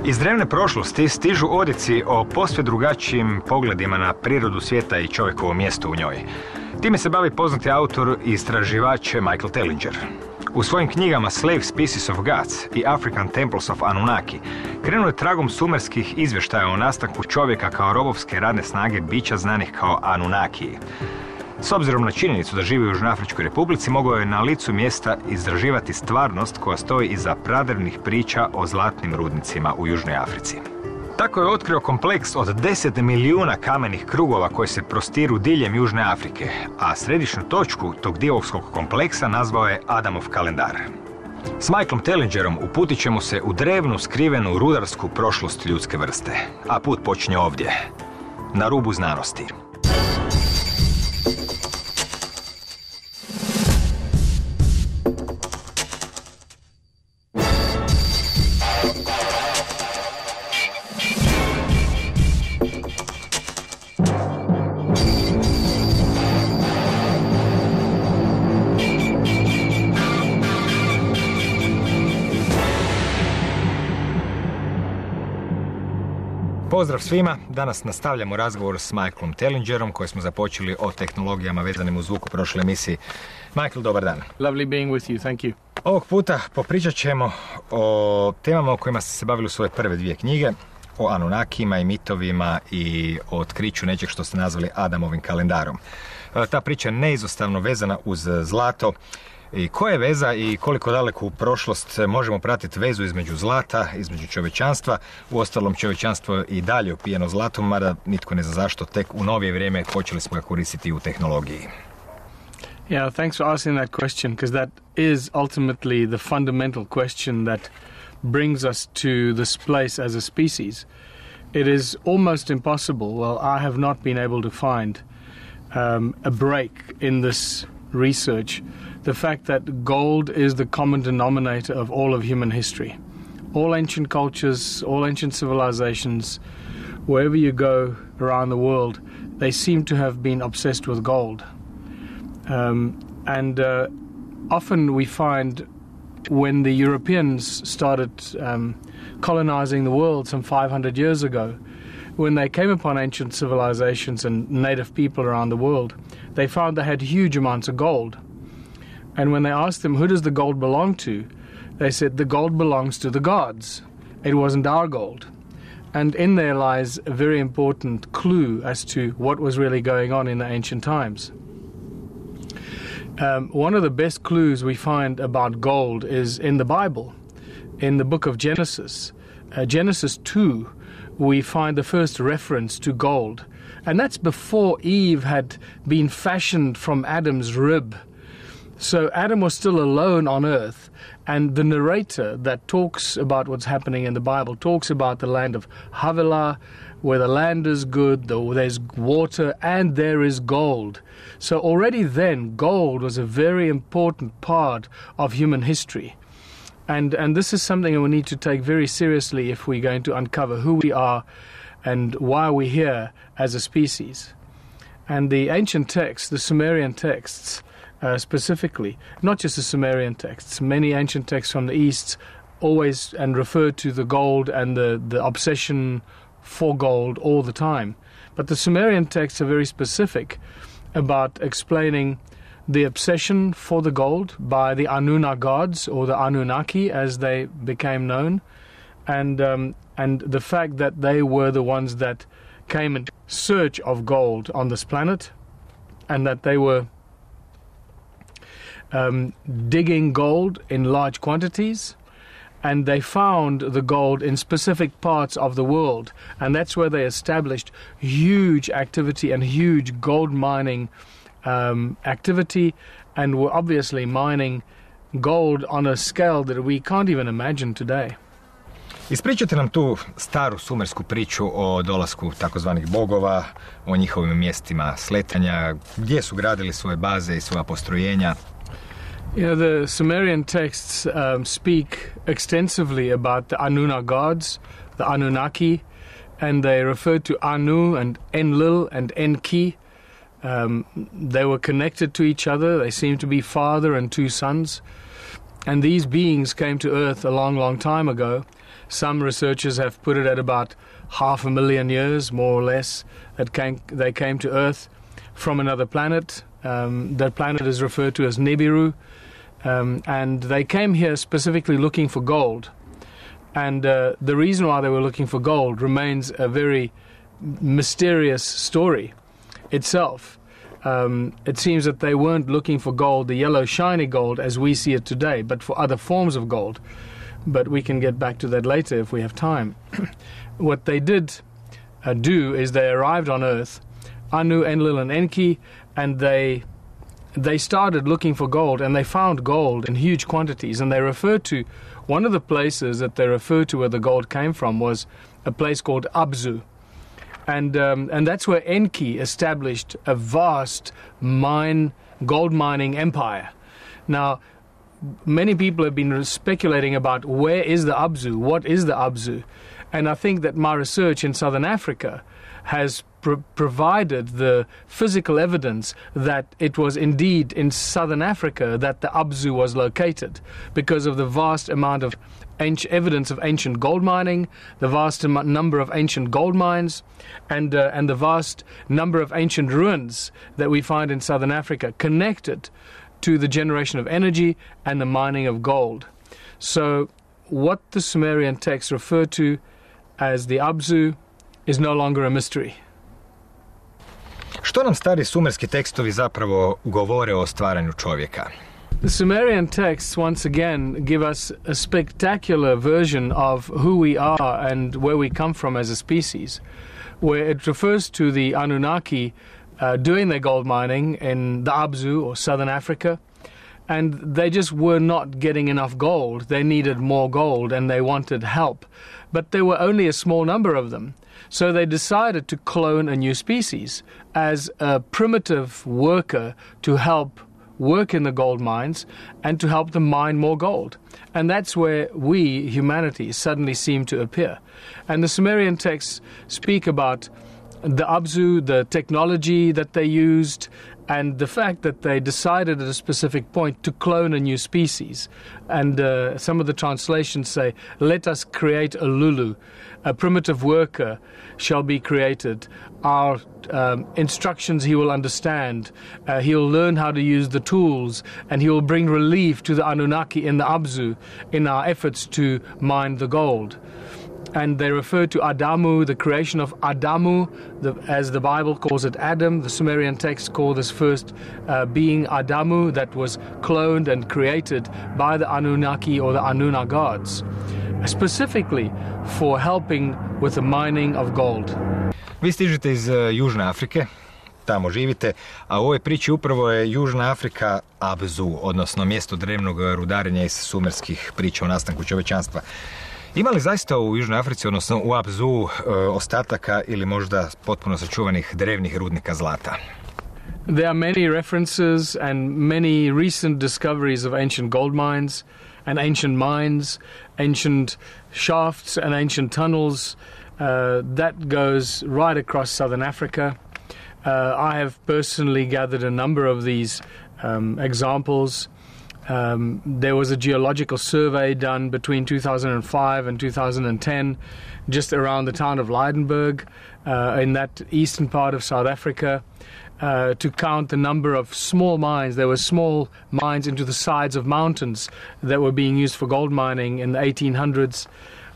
Iz drevne prošlosti stižu odjeci o posve drugačijim pogledima na prirodu svijeta i čovjekovo mjesto u njoj. Time se bavi poznati autor i istraživač Michael Telllinger. U svojim knjigama Slave Species of Gods i African Temples of Anunnaki krenuo je tragom sumerskih izvještaja o nastanku čovjeka kao robovske radne snage bića znanih kao Anunnakiji. S obzirom na činjenicu da živi u Južnoafričkoj Republici, mogao je na licu mjesta istraživati stvarnost koja stoji iza pradrevnih priča o zlatnim rudnicima u Južnoj Africi. Tako je otkrio kompleks od 10 milijuna kamenih krugova koji se prostiru diljem Južne Afrike, a središnju točku tog divovskog kompleksa nazvao je Adamov kalendar. S Michaelom Tellingerom uputit ćemo se u drevnu, skrivenu rudarsku prošlost ljudske vrste. A put počinje ovdje, na rubu znanosti. Pozdrav svima, danas nastavljamo razgovor s Michaelom Tellingerom koji smo započeli o tehnologijama vezanim uz zvuk u prošloj emisiji. Michael, dobar dan. Lovely being with you, thank you. Ovog puta popričat ćemo o temama o kojima ste se bavili u svoje prve dvije knjige, o Anunnakima i mitovima i o otkriću nečeg što ste nazvali Adamovim kalendarom. Ta priča je neizostavno vezana uz zlato. I koja je veza i koliko daleku prošlost možemo pratiti vezu između zlata, između čovječanstva? Uostalom, čovječanstvo je i dalje opijeno zlatom, mada nitko ne zna zašto, tek u novije vrijeme počeli smo ga koristiti u tehnologiji. Yeah, thanks for asking that question, because that is ultimately the fundamental question that brings us to this place as a species. It is almost impossible, well, I have not been able to find a break in this research, the fact that gold is the common denominator of all of human history. All ancient cultures, all ancient civilizations, wherever you go around the world, they seem to have been obsessed with gold. Often we find when the Europeans started colonizing the world some 500 years ago, when they came upon ancient civilizations and native people around the world, they found they had huge amounts of gold. And when they asked them, who does the gold belong to? They said, the gold belongs to the gods. It wasn't our gold. And in there lies a very important clue as to what was really going on in the ancient times. One of the best clues we find about gold is in the Bible, in the book of Genesis. Genesis 2, we find the first reference to gold. And that's before Eve had been fashioned from Adam's rib. So Adam was still alone on earth, and the narrator that talks about what's happening in the Bible talks about the land of Havilah, where the land is good, there's water, and there is gold. So already then, gold was a very important part of human history. And this is something we need to take very seriously if we're going to uncover who we are and why we're here as a species. And the ancient texts, the Sumerian texts specifically, not just the Sumerian texts, many ancient texts from the East always and refer to the gold and the obsession for gold all the time. But the Sumerian texts are very specific about explaining the obsession for the gold by the Anunna gods, or the Anunnaki as they became known, and the fact that they were the ones that came in search of gold on this planet, and that they were digging gold in large quantities, and they found the gold in specific parts of the world, and that's where they established huge activity and huge gold mining activity, and were obviously mining gold on a scale that we can't even imagine today. Ispričajte nam tu staru sumersku priču o dolasku takozvanih bogova, o njihovim mjestima sletanja, gdje su gradili svoje baze i svoja postrojenja. You know, the Sumerian texts speak extensively about the Anunna gods, the Anunnaki, and they refer to Anu and Enlil and Enki. They were connected to each other. They seemed to be father and two sons. And these beings came to earth a long, long time ago. Some researchers have put it at about 500,000 years, more or less, that they came to Earth from another planet. That planet is referred to as Nibiru, and they came here specifically looking for gold. And the reason why they were looking for gold remains a very mysterious story itself. It seems that they weren't looking for gold, the yellow shiny gold as we see it today, but for other forms of gold. But we can get back to that later if we have time. What they did do is they arrived on Earth, Anu, Enlil and Enki, and they started looking for gold, and they found gold in huge quantities. And they referred to, one of the places that they referred to where the gold came from was a place called Abzu. And that's where Enki established a vast gold mining empire. Now, many people have been speculating about where is the Abzu, what is the Abzu. And I think that my research in Southern Africa has provided the physical evidence that it was indeed in Southern Africa that the Abzu was located, because of the vast amount of evidence of ancient gold mining, the vast number of ancient gold mines, and the vast number of ancient ruins that we find in Southern Africa connected to the generation of energy and the mining of gold. So what the Sumerian texts refer to as the Abzu is no longer a mystery. Što nam stari sumerski tekstovi zapravo govore o stvaranju čovjeka? The Sumerian texts once again give us a spectacular version of who we are and where we come from as a species, where it refers to the Anunnaki doing their gold mining in the Abzu or Southern Africa, and they just were not getting enough gold. They needed more gold and they wanted help, but there were only a small number of them. So they decided to clone a new species as a primitive worker to help work in the gold mines and to help them mine more gold. And that's where we, humanity, suddenly seem to appear. And the Sumerian texts speak about the Abzu, the technology that they used, and the fact that they decided at a specific point to clone a new species. And some of the translations say, let us create a Lulu, a primitive worker shall be created. Our instructions he will understand. He'll learn how to use the tools, and he will bring relief to the Anunnaki in the Abzu in our efforts to mine the gold. And they refer to Adamu, the creation of Adamu, as the Bible calls it Adam. The Sumerian texts call this first being Adamu, that was cloned and created by the Anunnaki or the Anunna gods, specifically for helping with the mining of gold. Vi stižete iz Južne Afrike, tamo živite, a u ovoj priči upravo je Južna Afrika Abzu, odnosno mjesto drevnog rudarenja iz sumerskih priča o nastanku čovječanstva. Ima li zaista u Južnoj Africi, odnosno u Abzu, ostataka ili možda potpuno sačuvanih drevnih rudnika zlata? There are many references and many recent discoveries of ancient gold mines and ancient mines, ancient shafts and ancient tunnels that goes right across southern Africa. I have personally gathered a number of these examples. There was a geological survey done between 2005 and 2010 just around the town of Lydenburg in that eastern part of South Africa to count the number of small mines. There were small mines into the sides of mountains that were being used for gold mining in the 1800s.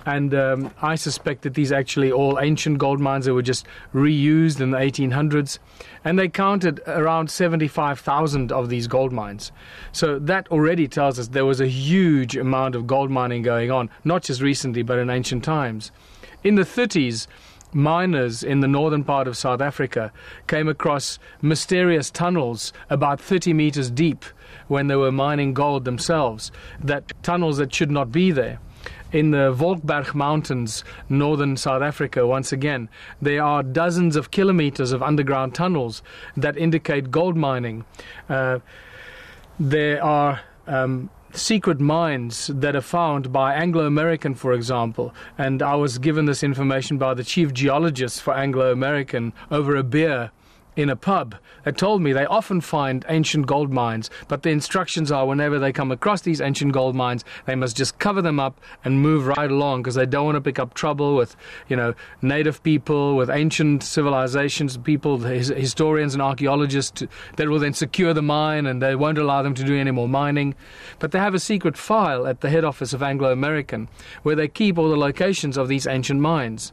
And I suspect that these are actually all ancient gold mines that were just reused in the 1800s. And they counted around 75,000 of these gold mines. So that already tells us there was a huge amount of gold mining going on, not just recently, but in ancient times. In the 30s, miners in the northern part of South Africa came across mysterious tunnels about 30 meters deep when they were mining gold themselves, tunnels that should not be there. In the Volkberg Mountains, northern South Africa, once again, there are dozens of kilometers of underground tunnels that indicate gold mining. There are secret mines that are found by Anglo-American, for example, and I was given this information by the chief geologist for Anglo-American over a beer in a pub that told me they often find ancient gold mines, but the instructions are whenever they come across these ancient gold mines, they must just cover them up and move right along because they don't want to pick up trouble with, native people, with ancient civilizations, people, historians and archaeologists that will then secure the mine and they won't allow them to do any more mining. But they have a secret file at the head office of Anglo-American where they keep all the locations of these ancient mines.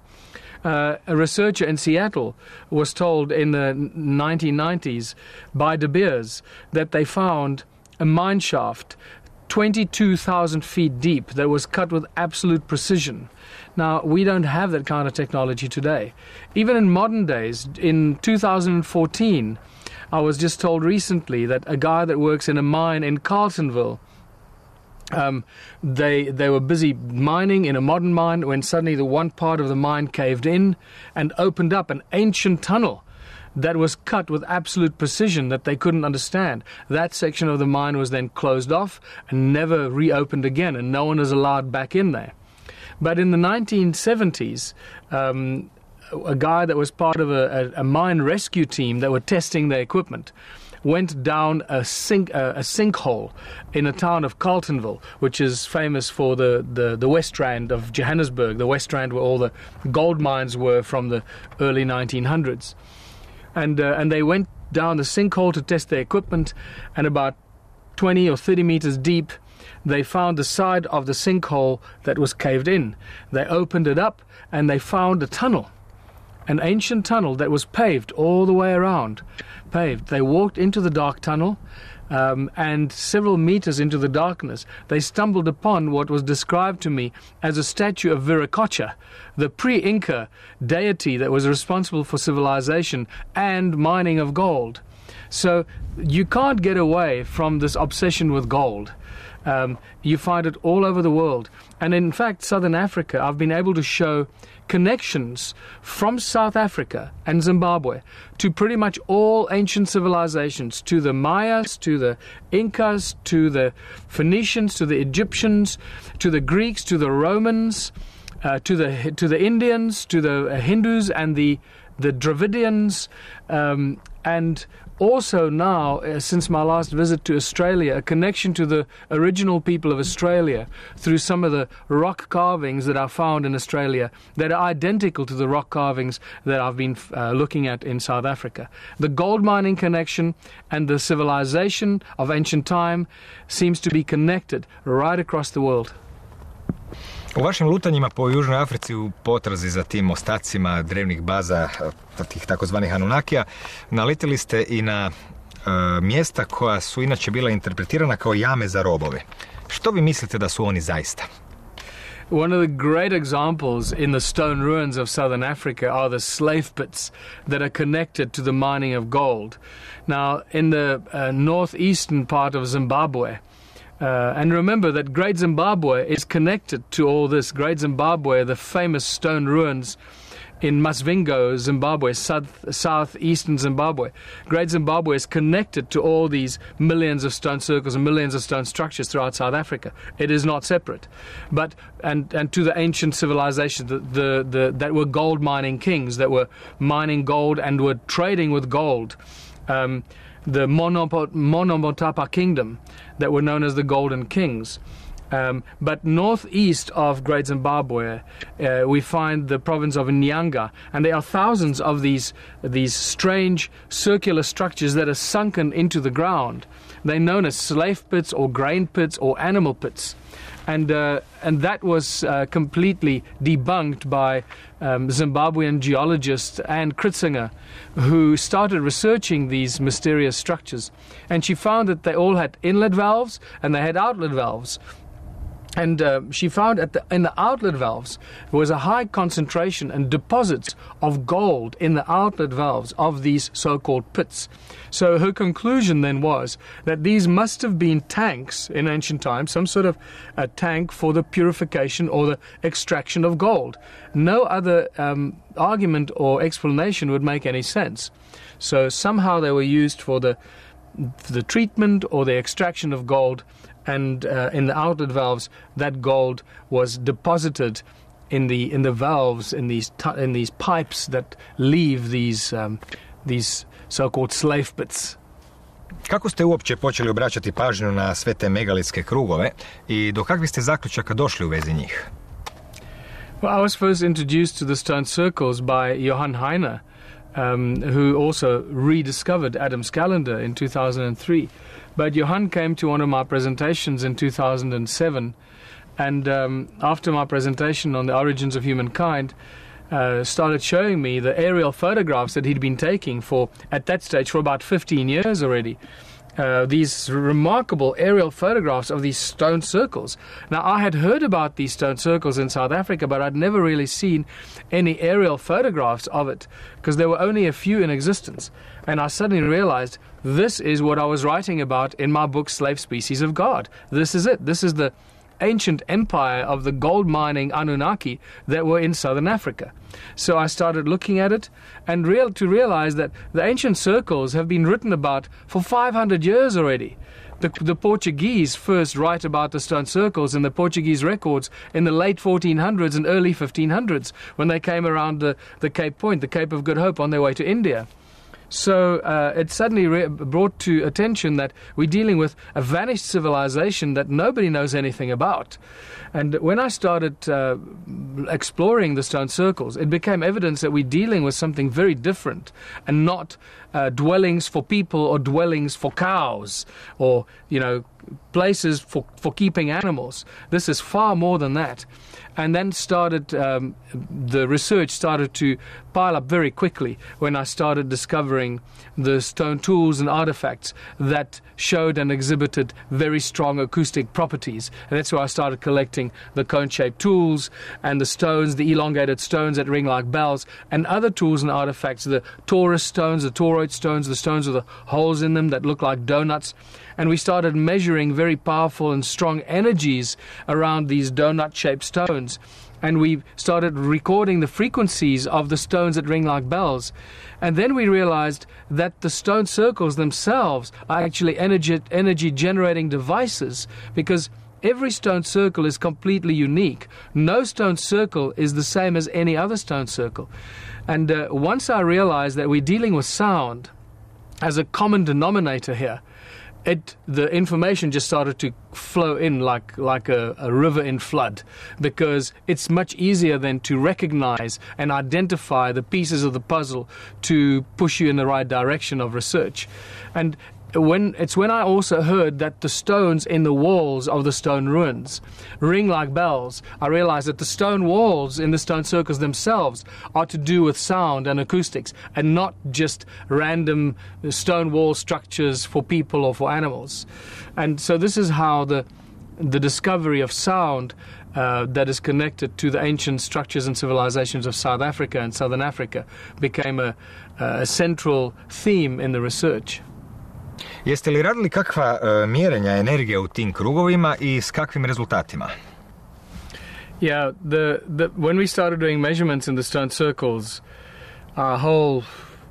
A researcher in Seattle was told in the 1990s by De Beers that they found a mine shaft 22,000 feet deep that was cut with absolute precision. Now, we don't have that kind of technology today. Even in modern days, in 2014, I was just told recently that a guy that works in a mine in Carltonville, they were busy mining in a modern mine when suddenly the one part of the mine caved in and opened up an ancient tunnel that was cut with absolute precision that they couldn't understand. That section of the mine was then closed off and never reopened again, and no one is allowed back in there. But in the 1970s, a guy that was part of a mine rescue team that were testing their equipment went down a sinkhole in a town of Carltonville, which is famous for the West Rand of Johannesburg, the West Rand where all the gold mines were from the early 1900s. And they went down the sinkhole to test their equipment, and about 20 or 30 meters deep, they found the side of the sinkhole that was caved in. They opened it up, and they found a tunnel, an ancient tunnel that was paved all the way around. They walked into the dark tunnel, and several meters into the darkness, they stumbled upon what was described to me as a statue of Viracocha, the pre-Inca deity that was responsible for civilization and mining of gold. So you can't get away from this obsession with gold. You find it all over the world. And in fact, Southern Africa, I've been able to show connections from South Africa and Zimbabwe to pretty much all ancient civilizations, to the Mayas, to the Incas, to the Phoenicians, to the Egyptians, to the Greeks, to the Romans, to the Indians, to the Hindus and the Dravidians, and also now, since my last visit to Australia, a connection to the original people of Australia through some of the rock carvings that are found in Australia that are identical to the rock carvings that I've been looking at in South Africa. The gold mining connection and the civilization of ancient time seems to be connected right across the world. U vašim lutanjima po Južnoj Africi u potrazi za tim ostacima drevnih baza, tih takozvanih Anunnakija, naletili ste i na mjesta koja su inače bila interpretirana kao jame za robove. Što vi mislite da su oni zaista? One of the great examples in the stone ruins of southern Africa are the slave pits that are connected to the mining of gold. Now, in the northeastern part of Zimbabwe, and remember that Great Zimbabwe is connected to all this. Great Zimbabwe, the famous stone ruins in Masvingo, Zimbabwe, southeastern Zimbabwe. Great Zimbabwe is connected to all these millions of stone circles and millions of stone structures throughout South Africa. It is not separate. But and to the ancient civilizations that were gold mining kings, that were mining gold and were trading with gold. The Monomotapa kingdom that were known as the Golden Kings. But northeast of Great Zimbabwe, we find the province of Nyanga, and there are thousands of these strange circular structures that are sunken into the ground. They're known as slave pits or grain pits or animal pits. And that was completely debunked by Zimbabwean geologist Anne Kritzinger, who started researching these mysterious structures. And she found that they all had inlet valves and they had outlet valves. And she found in the outlet valves there was a high concentration and deposits of gold in the outlet valves of these so-called pits. So her conclusion then was that these must have been tanks in ancient times, some sort of a tank for the purification or the extraction of gold. No other argument or explanation would make any sense. So somehow they were used for the treatment or the extraction of gold. And in the outlet valves, that gold was deposited in the valves in these pipes that leave these so-called slave pits. Kako ste uopće počeli obraćati pažnju na sve te megalitske krugove i do kakvih ste zaključaka došli u vezi njih? Well, I was first introduced to the stone circles by Johann Heine, who also rediscovered Adam's calendar in 2003. But Johann came to one of my presentations in 2007, and after my presentation on the origins of humankind, started showing me the aerial photographs that he'd been taking for, at that stage, for about 15 years already. These remarkable aerial photographs of these stone circles. Now, I had heard about these stone circles in South Africa, but I'd never really seen any aerial photographs of it, because there were only a few in existence. And I suddenly realized this is what I was writing about in my book, Slave Species of God. This is it. This is the ancient empire of the gold mining Anunnaki that were in southern Africa. So I started looking at it and to realize that the ancient circles have been written about for 500 years already. The Portuguese first write about the stone circles in the Portuguese records in the late 1400s and early 1500s when they came around the Cape Point, the Cape of Good Hope, on their way to India. So it suddenly brought to attention that we're dealing with a vanished civilization that nobody knows anything about. And when I started exploring the stone circles, it became evidence that we're dealing with something very different and not dwellings for people or dwellings for cows or, places for keeping animals. This is far more than that. And then the research started to pile up very quickly when I started discovering the stone tools and artifacts that showed and exhibited very strong acoustic properties. And that's why I started collecting the cone-shaped tools and the stones, the elongated stones that ring like bells, and other tools and artifacts, the torus stones, the toroid stones, the stones with the holes in them that look like donuts. And we started measuring very powerful and strong energies around these donut-shaped stones. And we started recording the frequencies of the stones that ring like bells. And then we realized that the stone circles themselves are actually energy-generating devices, because every stone circle is completely unique. No stone circle is the same as any other stone circle. And once I realized that we're dealing with sound as a common denominator here, the information just started to flow in like a river in flood, because it's much easier then to recognize and identify the pieces of the puzzle to push you in the right direction of research. And when I also heard that the stones in the walls of the stone ruins ring like bells, I realized that the stone walls in the stone circles themselves are to do with sound and acoustics, and not just random stone wall structures for people or for animals. And so this is how the discovery of sound that is connected to the ancient structures and civilizations of South Africa and Southern Africa became a central theme in the research. Jeste li radili kakva mjerenja energije u tim krugovima i s kakvim rezultatima? Yeah, when we started doing measurements in the stone circles, our whole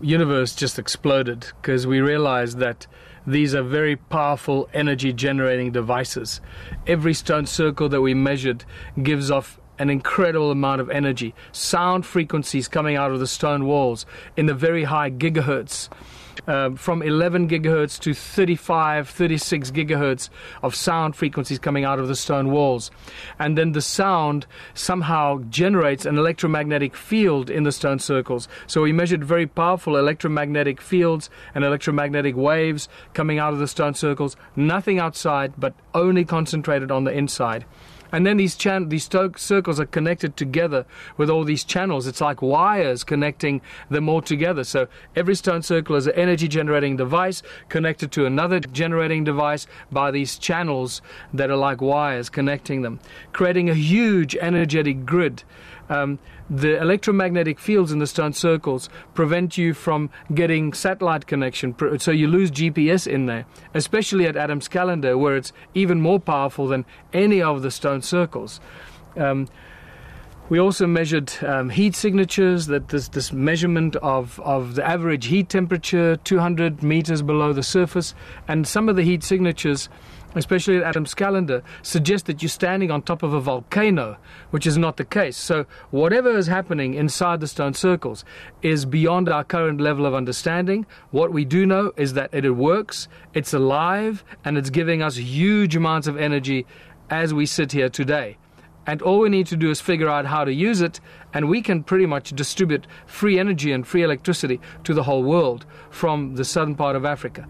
universe just exploded, because we realized that these are very powerful energy-generating devices. Every stone circle that we measured gives off an incredible amount of energy. Sound frequencies coming out of the stone walls in the very high gigahertz. From 11 gigahertz to 35, 36 gigahertz of sound frequencies coming out of the stone walls. And then the sound somehow generates an electromagnetic field in the stone circles. So we measured very powerful electromagnetic fields and electromagnetic waves coming out of the stone circles, nothing outside, but only concentrated on the inside. And then these circles are connected together with all these channels. It's like wires connecting them all together. So every stone circle is an energy-generating device connected to another generating device by these channels that are like wires connecting them, creating a huge energetic grid. The electromagnetic fields in the stone circles prevent you from getting satellite connection, so you lose GPS in there, especially at Adam's calendar, where it's even more powerful than any of the stone circles. We also measured heat signatures, that this measurement of the average heat temperature 200 meters below the surface, and some of the heat signatures especially at Adam's calendar, suggest that you're standing on top of a volcano, which is not the case. So whatever is happening inside the stone circles is beyond our current level of understanding. What we do know is that it works, it's alive, and it's giving us huge amounts of energy as we sit here today. And all we need to do is figure out how to use it, and we can pretty much distribute free energy and free electricity to the whole world from the southern part of Africa.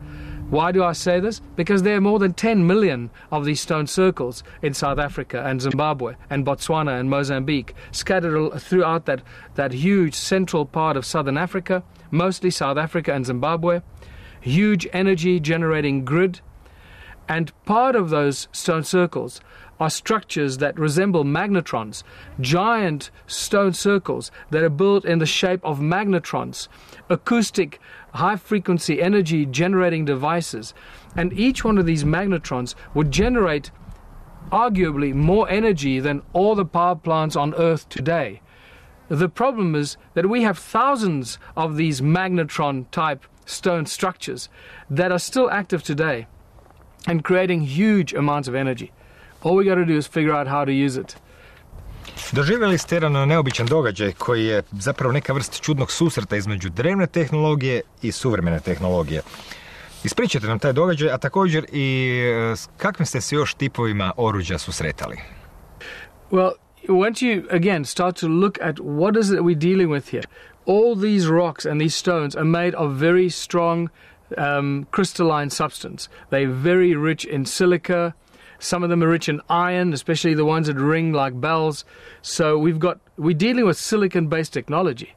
Why do I say this? Because there are more than 10 million of these stone circles in South Africa and Zimbabwe and Botswana and Mozambique, scattered throughout that huge central part of southern Africa, mostly South Africa and Zimbabwe. Huge energy generating grid. And part of those stone circles are structures that resemble magnetrons, giant stone circles that are built in the shape of magnetrons, acoustic high-frequency energy-generating devices. And each one of these magnetrons would generate arguably more energy than all the power plants on Earth today. The problem is that we have thousands of these magnetron-type stone structures that are still active today and creating huge amounts of energy. All we got to do is figure out how to use it. Doživjeli ste jedan neobičan događaj koji je zapravo neka vrsta čudnog susreta između drevne tehnologije i suvremene tehnologije. Ispričajte nam taj događaj, a također i s kakvim ste se još tipovima oruđa susretali? Well, once you again start to look at what is it we're dealing with here, all these rocks and these stones are made of very strong crystalline substance. They're very rich in silica. Some of them are rich in iron, especially the ones that ring like bells. So we're dealing with silicon-based technology,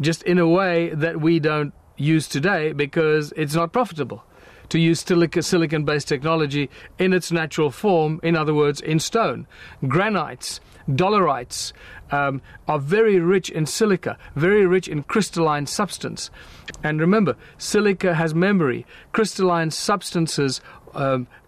just in a way that we don't use today because it's not profitable to use silicon-based technology in its natural form, in other words, in stone. Granites, dolerites are very rich in silica, very rich in crystalline substance. And remember, silica has memory. Crystalline substances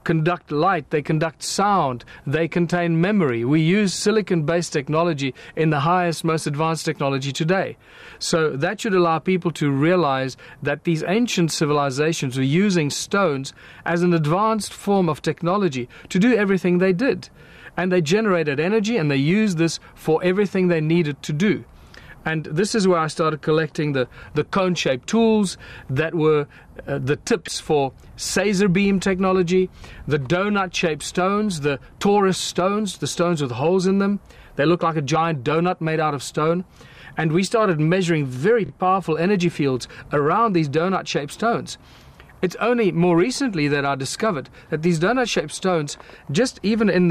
conduct light, they conduct sound, they contain memory. We use silicon-based technology in the highest, most advanced technology today. So that should allow people to realize that these ancient civilizations were using stones as an advanced form of technology to do everything they did. And they generated energy, and they used this for everything they needed to do. And this is where I started collecting the cone-shaped tools that were the tips for Caesar beam technology, the donut-shaped stones, the torus stones, the stones with holes in them. They look like a giant donut made out of stone. And we started measuring very powerful energy fields around these donut-shaped stones. It's only more recently that I discovered that these donut-shaped stones, just even in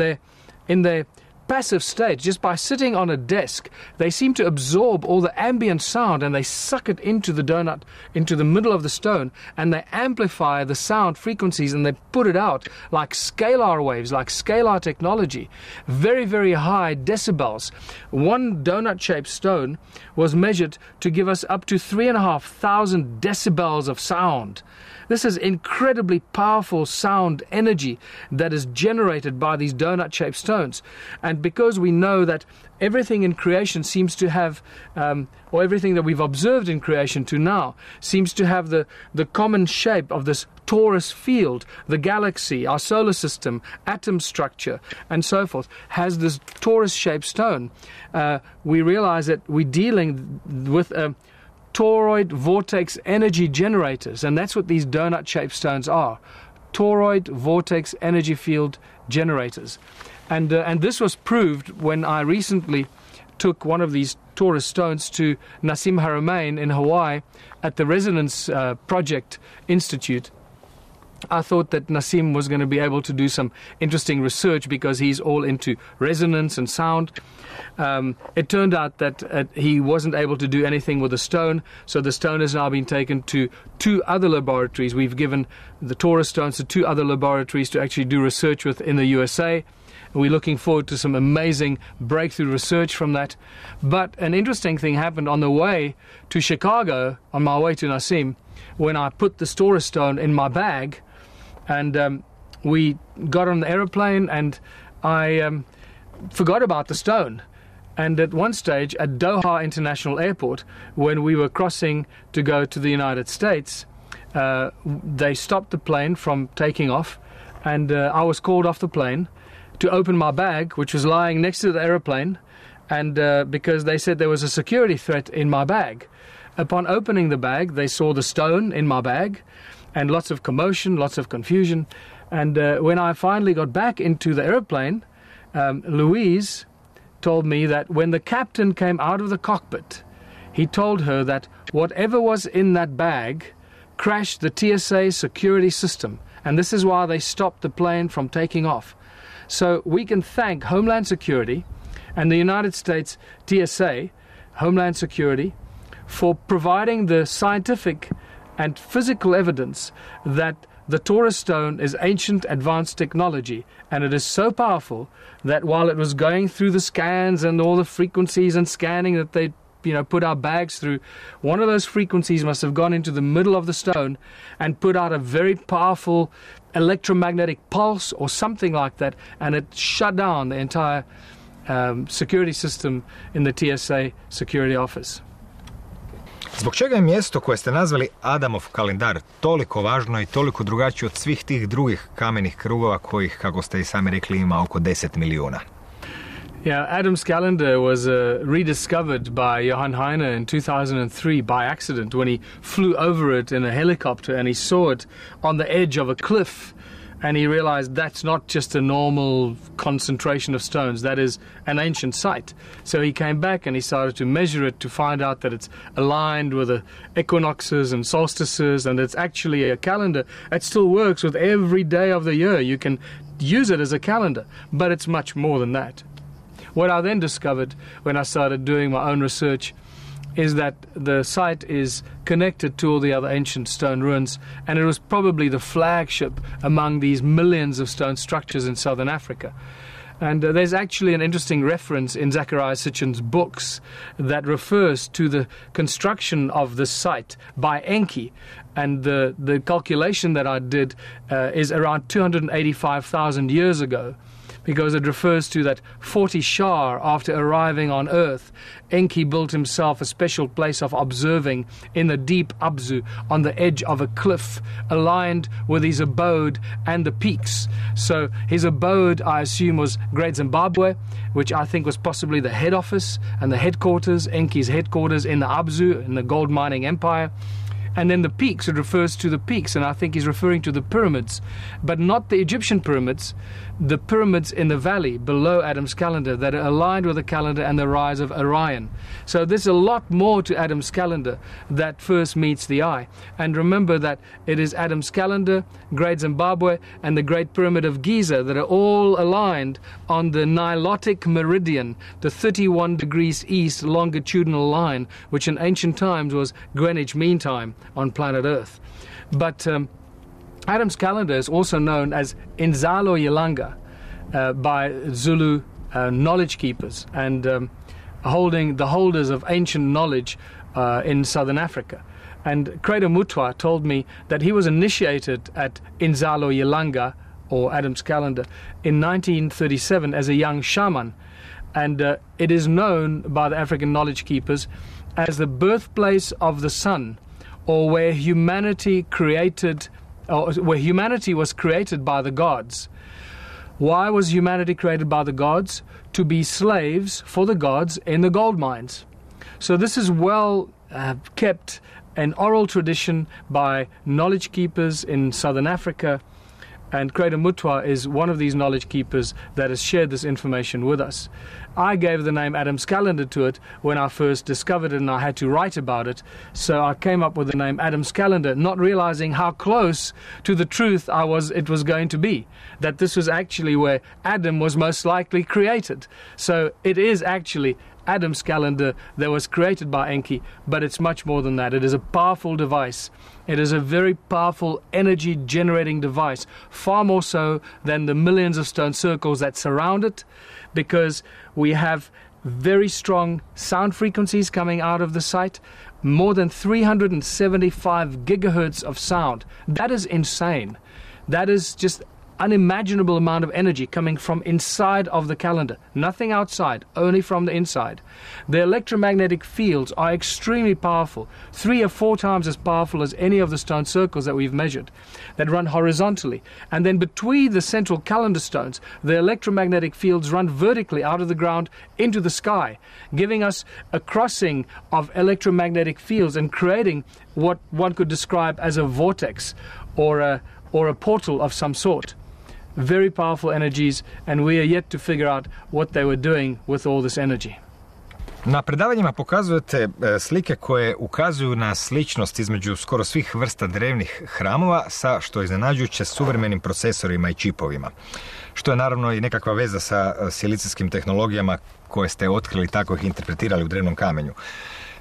their passive state, just by sitting on a desk, they seem to absorb all the ambient sound and they suck it into the donut, into the middle of the stone, and they amplify the sound frequencies and they put it out like scalar waves, like scalar technology, very, very high decibels. One donut-shaped stone was measured to give us up to 3,500 decibels of sound. This is incredibly powerful sound energy that is generated by these donut-shaped stones. And because we know that everything in creation seems to have, or everything that we've observed in creation to now, seems to have the common shape of this torus field, the galaxy, our solar system, atom structure, and so forth, has this torus-shaped stone. We realize that we're dealing with toroid vortex energy generators, and that's what these donut-shaped stones are. Toroid vortex energy field generators. And this was proved when I recently took one of these torus stones to Nassim Haramein in Hawaii at the Resonance Project Institute. I thought that Nassim was going to be able to do some interesting research because he's all into resonance and sound. It turned out that he wasn't able to do anything with the stone, so the stone has now been taken to 2 other laboratories. We've given the torus stones to 2 other laboratories to actually do research with in the USA. We're looking forward to some amazing breakthrough research from that. But an interesting thing happened on the way to Chicago, on my way to Nassim, when I put the torus stone in my bag, and we got on the aeroplane, and I forgot about the stone. And at one stage at Doha International Airport, when we were crossing to go to the United States, they stopped the plane from taking off, and I was called off the plane to open my bag, which was lying next to the aeroplane, and because they said there was a security threat in my bag. Upon opening the bag, they saw the stone in my bag, and lots of commotion, lots of confusion. And when I finally got back into the aeroplane, Louise told me that when the captain came out of the cockpit, he told her that whatever was in that bag crashed the TSA security system, and this is why they stopped the plane from taking off. So we can thank Homeland Security and the United States TSA, Homeland Security, for providing the scientific and physical evidence that the Taurus stone is ancient advanced technology, and it is so powerful that while it was going through the scans and all the frequencies and scanning that they put our bags through, one of those frequencies must have gone into the middle of the stone and put out a very powerful electromagnetic pulse or something like that, and it shut down the entire security system in the TSA security office. Zbog čega je mjesto koje ste nazvali Adamov kalendar toliko važno i toliko drugačije od svih tih drugih kamenih krugova kojih, kako ste i sami rekli, ima oko 10 milijuna? Yeah, Adam's calendar was rediscovered by Johann Heine in 2003 by accident when he flew over it in a helicopter and he saw it on the edge of a cliff, and he realized that's not just a normal concentration of stones, that is an ancient site. So he came back and he started to measure it to find out that it's aligned with the equinoxes and solstices, and it's actually a calendar that still works with every day of the year. You can use it as a calendar, but it's much more than that. What I then discovered when I started doing my own research is that the site is connected to all the other ancient stone ruins, and it was probably the flagship among these millions of stone structures in southern Africa. And there's actually an interesting reference in Zachariah Sitchin's books that refers to the construction of the site by Enki, and the calculation that I did is around 285,000 years ago, because it refers to that 40 Shar after arriving on earth. Enki built himself a special place of observing in the deep Abzu on the edge of a cliff, aligned with his abode and the peaks. So his abode, I assume, was Great Zimbabwe, which I think was possibly the head office and the headquarters, Enki's headquarters in the Abzu, in the gold mining empire. And then the peaks, it refers to the peaks, and I think he's referring to the pyramids, but not the Egyptian pyramids, the pyramids in the valley below Adam's calendar that are aligned with the calendar and the rise of Orion. So there's a lot more to Adam's calendar that first meets the eye. And remember that it is Adam's calendar, Great Zimbabwe, and the Great Pyramid of Giza that are all aligned on the Nilotic meridian, the 31 degrees east longitudinal line, which in ancient times was Greenwich Mean Time on planet Earth. But Adam's calendar is also known as Inzalo Yelanga by Zulu knowledge keepers and the holders of ancient knowledge in southern Africa. And Credo Mutwa told me that he was initiated at Inzalo Yelanga, or Adam's calendar, in 1937 as a young shaman. And it is known by the African knowledge keepers as the birthplace of the sun, or where humanity was created by the gods. Why was humanity created by the gods? To be slaves for the gods in the gold mines. So this is well kept an oral tradition by knowledge keepers in southern Africa, and Credo Mutwa is one of these knowledge keepers that has shared this information with us. I gave the name Adam's calendar to it when I first discovered it, and I had to write about it. So I came up with the name Adam's calendar, not realizing how close to the truth it was going to be, that this was actually where Adam was most likely created. So it is actually Adam's calendar that was created by Enki, but it's much more than that. It is a powerful device. It is a very powerful energy generating device, far more so than the millions of stone circles that surround it, because we have very strong sound frequencies coming out of the site, more than 375 gigahertz of sound. That is insane. That is just unimaginable amount of energy coming from inside of the calendar. Nothing outside, only from the inside. The electromagnetic fields are extremely powerful, 3 or 4 times as powerful as any of the stone circles that we've measured, that run horizontally. And then between the central calendar stones, the electromagnetic fields run vertically out of the ground into the sky, giving us a crossing of electromagnetic fields and creating what one could describe as a vortex or a portal of some sort. Very powerful energies, and we are yet to figure out what they were doing with all this energy. Na predavanjima pokazujete slike koje ukazuju na sličnost između skoro svih vrsta drevnih hramova sa, što je iznenađujuće, suvremenim procesorima i čipovima. Što je naravno i nekakva veza sa silicijskim tehnologijama koje ste otkrili, tako ih interpretirali u drevnom kamenju.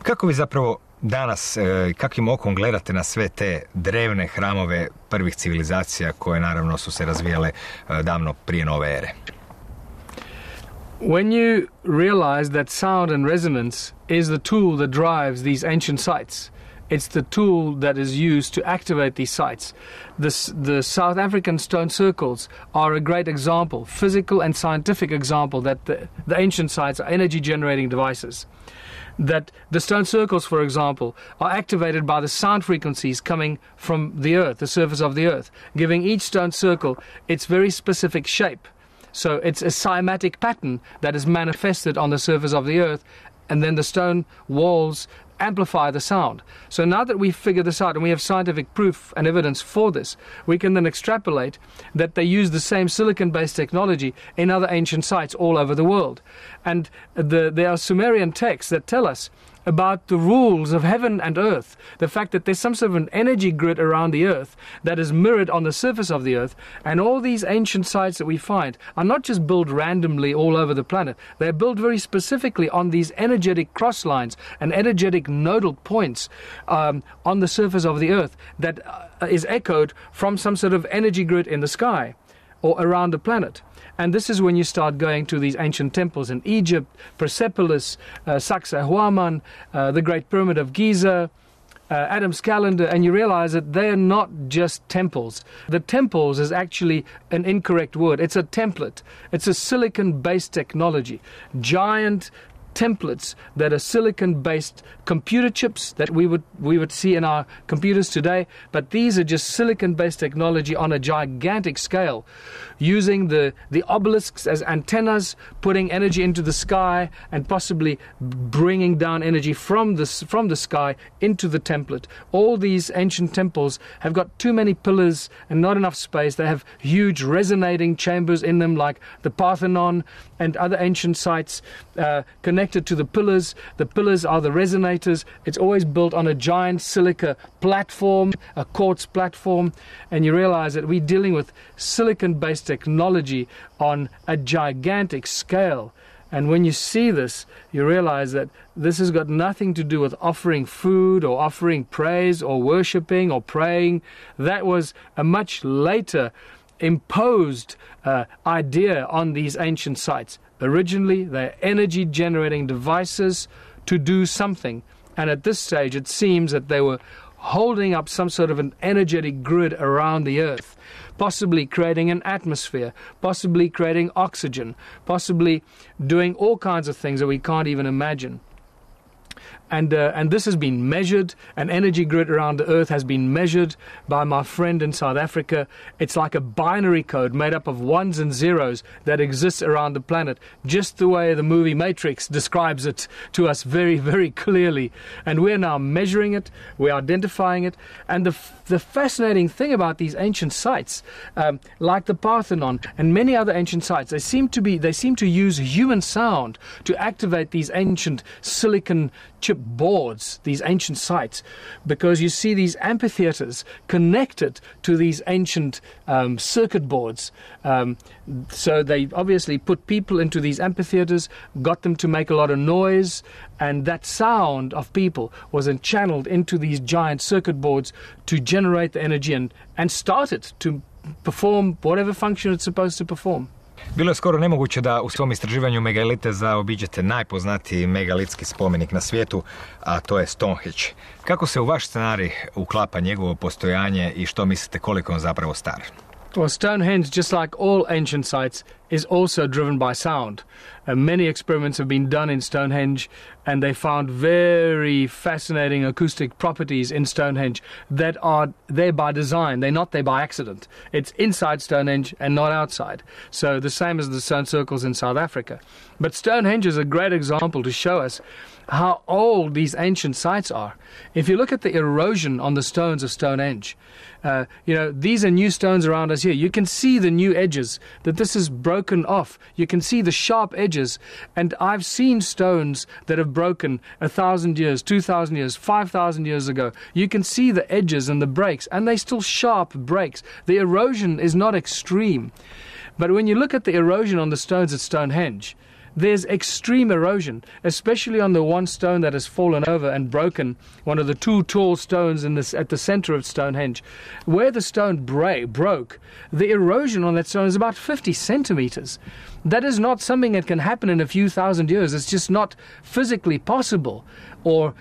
Kako vi zapravo danas, kakvim okom gledate na sve te drevne hramove prvih civilizacija koje naravno su se razvijale davno prije nove ere? When you realize that sound and resonance is the tool that drives these ancient sites, it's the tool that is used to activate these sites. The South African stone circles are a great example, physical and scientific example, that the ancient sites are energy generating devices. That the stone circles, for example, are activated by the sound frequencies coming from the earth, the surface of the earth, giving each stone circle its very specific shape. So it's a cymatic pattern that is manifested on the surface of the earth, and then the stone walls amplify the sound. So now that we've figured this out and we have scientific proof and evidence for this, we can then extrapolate that they use the same silicon-based technology in other ancient sites all over the world. And there are Sumerian texts that tell us about the rules of heaven and earth, the fact that there's some sort of an energy grid around the earth that is mirrored on the surface of the earth, and all these ancient sites that we find are not just built randomly all over the planet. They're built very specifically on these energetic cross lines and energetic nodal points on the surface of the earth that is echoed from some sort of energy grid in the sky or around the planet. And this is when you start going to these ancient temples in Egypt, Persepolis, Sacsayhuaman, the Great Pyramid of Giza, Adam's calendar, and you realize that they are not just temples. The temples is actually an incorrect word. It's a template. It's a silicon-based technology. Giant templates that are silicon-based computer chips that we would see in our computers today, but these are just silicon-based technology on a gigantic scale, using the obelisks as antennas, putting energy into the sky, and possibly bringing down energy from the sky into the template. All these ancient temples have got too many pillars and not enough space. They have huge resonating chambers in them, like the Parthenon and other ancient sites connected to the pillars. The pillars are the resonators. It's always built on a giant silica platform, a quartz platform, and you realize that we're dealing with silicon-based technology on a gigantic scale. And when you see this, you realize that this has got nothing to do with offering food or offering praise or worshipping or praying. That was a much later imposed idea on these ancient sites. Originally, they're energy-generating devices to do something. And at this stage, it seems that they were holding up some sort of an energetic grid around the earth, possibly creating an atmosphere, possibly creating oxygen, possibly doing all kinds of things that we can't even imagine. And this has been measured. An energy grid around the earth has been measured by my friend in South Africa. It's like a binary code made up of ones and zeros that exists around the planet, just the way the movie Matrix describes it to us very, very clearly. And we're now measuring it, we're identifying it. And the fascinating thing about these ancient sites, like the Parthenon and many other ancient sites, they seem to use human sound to activate these ancient silicon chip boards, these ancient sites, because you see these amphitheaters connected to these ancient circuit boards. So they obviously put people into these amphitheaters, got them to make a lot of noise, and that sound of people was then channeled into these giant circuit boards to generate the energy and start it to perform whatever function it's supposed to perform. Bilo je skoro nemoguće da u svom istraživanju megalite zaobiđete najpoznatiji megalitski spomenik na svijetu, a to je Stonehenge. Kako se u vaš scenarij uklapa njegovo postojanje i što mislite koliko je on zapravo star? Well, Stonehenge, just like all ancient sites, is also driven by sound. Many experiments have been done in Stonehenge, and they found very fascinating acoustic properties in Stonehenge that are there by design. They're not there by accident. It's inside Stonehenge and not outside. So the same as the stone circles in South Africa. But Stonehenge is a great example to show us how old these ancient sites are. If you look at the erosion on the stones of Stonehenge, these are new stones around us here. You can see the new edges, that this is broken off. You can see the sharp edges. And I've seen stones that have broken 1,000 years, 2,000 years, 5,000 years ago. You can see the edges and the breaks, and they're still sharp breaks. The erosion is not extreme. But when you look at the erosion on the stones at Stonehenge, there's extreme erosion, especially on the one stone that has fallen over and broken, one of the two tall stones at the center of Stonehenge. Where the stone broke, the erosion on that stone is about 50 centimeters. That is not something that can happen in a few thousand years. It's just not physically possible or,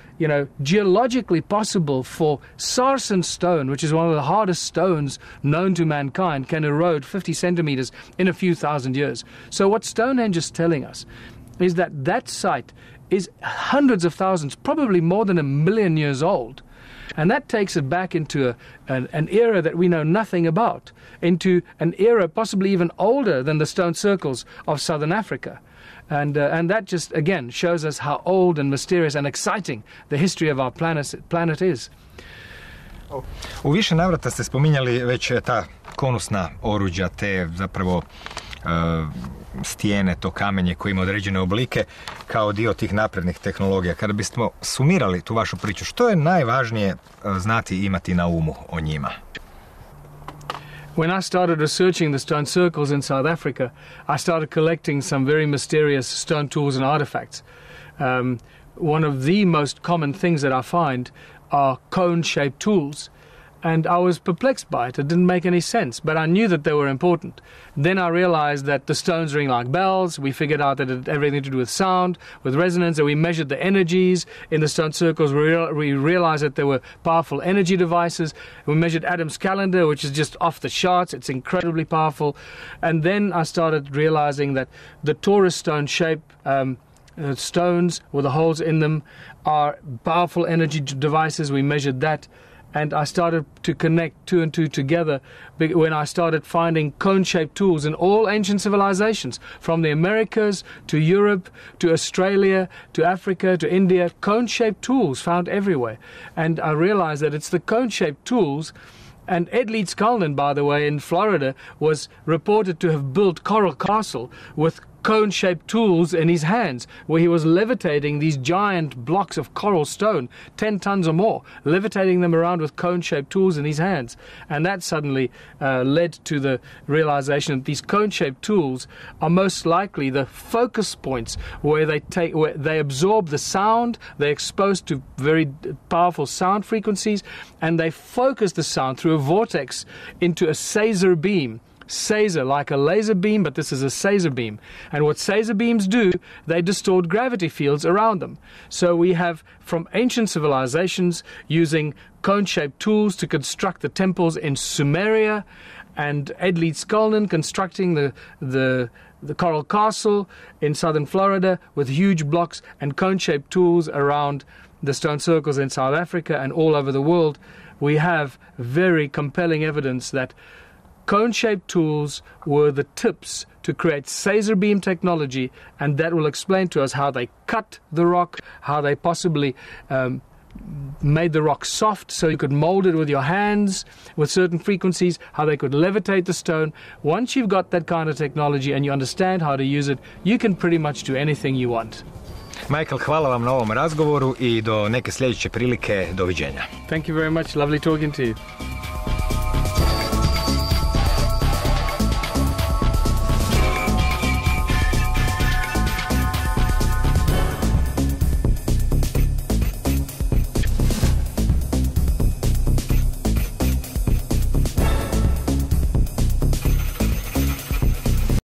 geologically possible for sarsen stone, which is one of the hardest stones known to mankind, can erode 50 centimeters in a few thousand years. So what Stonehenge is telling us is that site is hundreds of thousands, probably more than 1 million years old. And that takes it back into an era that we know nothing about, into an era possibly even older than the stone circles of southern Africa. And that just, again, shows us how old and mysterious and exciting the history of our planet is. U više navrata ste spominjali već ta konusna oruđa, te zapravo stijene, to kamenje koje ima određene oblike kao dio tih naprednih tehnologija. Kada bismo sumirali tu vašu priču, što je najvažnije znati i imati na umu o njima? When I started researching the stone circles in South Africa, I started collecting some very mysterious stone tools and artifacts. One of the most common things that I find are cone-shaped tools. And I was perplexed by it. It didn't make any sense, but I knew that they were important. Then I realized that the stones ring like bells. We figured out that it had everything to do with sound, with resonance, and we measured the energies in the stone circles. We realized that there were powerful energy devices. We measured Adam's calendar, which is just off the charts. It's incredibly powerful. And then I started realizing that the Taurus stone shape stones with the holes in them are powerful energy devices. We measured that. And I started to connect two and two together when I started finding cone-shaped tools in all ancient civilizations, from the Americas to Europe to Australia to Africa to India, cone-shaped tools found everywhere. And I realized that it's the cone-shaped tools. And Ed Leeds Cullen, by the way, in Florida, was reported to have built Coral Castle with cone-shaped tools in his hands, where he was levitating these giant blocks of coral stone, 10 tons or more, levitating them around with cone-shaped tools in his hands. And that suddenly led to the realization that these cone-shaped tools are most likely the focus points where they absorb the sound, they're exposed to very powerful sound frequencies, and they focus the sound through a vortex into a Caesar beam. Caesar, like a laser beam, but this is a Caesar beam. And what Caesar beams do, they distort gravity fields around them. So we have, from ancient civilizations, using cone-shaped tools to construct the temples in Sumeria, and Ed Leeds Cullen constructing the Coral Castle in southern Florida with huge blocks and cone-shaped tools around the stone circles in South Africa and all over the world. We have very compelling evidence that cone-shaped tools were the tips to create Caesar beam technology, and that will explain to us how they cut the rock, how they possibly made the rock soft so you could mold it with your hands with certain frequencies, how they could levitate the stone. Once you've got that kind of technology and you understand how to use it, you can pretty much do anything you want. Michael, hvala vam na ovom razgovoru i do neke sljedeće prilike. Doviđenja. Thank you very much. Lovely talking to you.